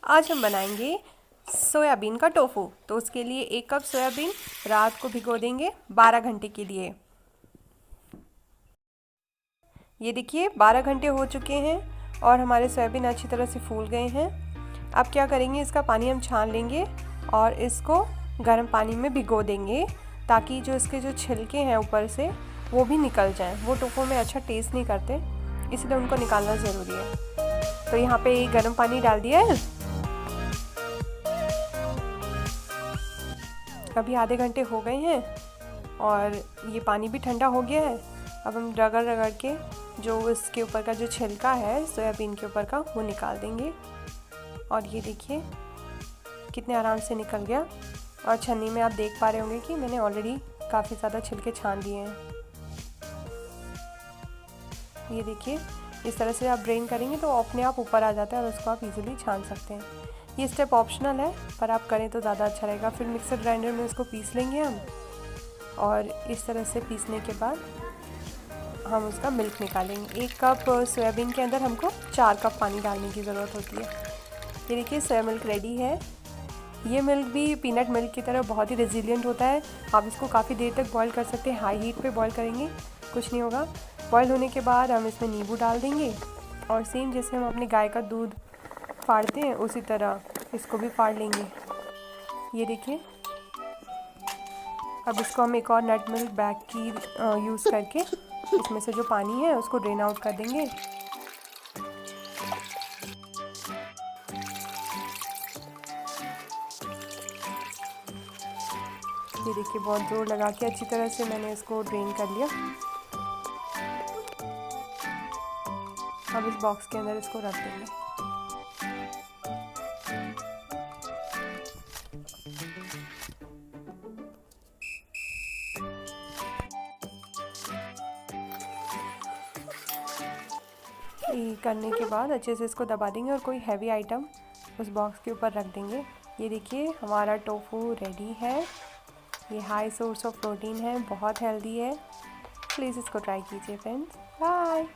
आज हम बनाएंगे सोयाबीन का टोफू। तो उसके लिए 1 कप सोयाबीन रात को भिगो देंगे 12 घंटे के लिए। ये देखिए 12 घंटे हो चुके हैं और हमारे सोयाबीन अच्छी तरह से फूल गए हैं। अब क्या करेंगे, इसका पानी हम छान लेंगे और इसको गर्म पानी में भिगो देंगे ताकि जो इसके जो छिलके हैं ऊपर से वो भी निकल जाएं। वो टोफू में अच्छा टेस्ट नहीं करते, इसलिए उनको निकालना ज़रूरी है। तो यहाँ पे गर्म पानी डाल दिया है। अभी आधे घंटे हो गए हैं और ये पानी भी ठंडा हो गया है। अब हम रगड़ रगड़ के जो इसके ऊपर का जो छिलका है सोयाबीन के ऊपर का वो निकाल देंगे। और ये देखिए कितने आराम से निकल गया। और छन्नी में आप देख पा रहे होंगे कि मैंने ऑलरेडी काफ़ी ज़्यादा छिलके छान दिए हैं। ये देखिए इस तरह से आप ड्रेन करेंगे तो अपने आप ऊपर आ जाता है और उसको आप इजीली छान सकते हैं। ये स्टेप ऑप्शनल है, पर आप करें तो ज़्यादा अच्छा रहेगा। फिर मिक्सर ग्राइंडर में इसको पीस लेंगे हम, और इस तरह से पीसने के बाद हम उसका मिल्क निकालेंगे। 1 कप सोयाबीन के अंदर हमको 4 कप पानी डालने की ज़रूरत होती है। ये देखिए सोया मिल्क रेडी है। ये मिल्क भी पीनट मिल्क की तरह बहुत ही रेजिलिएंट होता है। आप इसको काफ़ी देर तक बॉईल कर सकते हैं। हाई हीट पे बॉईल करेंगे कुछ नहीं होगा। बॉईल होने के बाद हम इसमें नींबू डाल देंगे और सेम जैसे हम अपनी गाय का दूध फाड़ते हैं उसी तरह इसको भी फाड़ लेंगे। ये देखिए अब इसको हम एक और नट मिल्क बैग की यूज़ करके इसमें से जो पानी है उसको ड्रेन आउट कर देंगे। ये देखिए बहुत जोर लगा के अच्छी तरह से मैंने इसको ड्रेन कर लिया। अब इस बॉक्स के अंदर इसको रख देंगे। करने के बाद अच्छे से इसको दबा देंगे और कोई हैवी आइटम उस बॉक्स के ऊपर रख देंगे। ये देखिए हमारा टोफू रेडी है। ये हाई सोर्स ऑफ प्रोटीन है, बहुत हेल्दी है। प्लीज़ इसको ट्राई कीजिए फ्रेंड्स। बाय।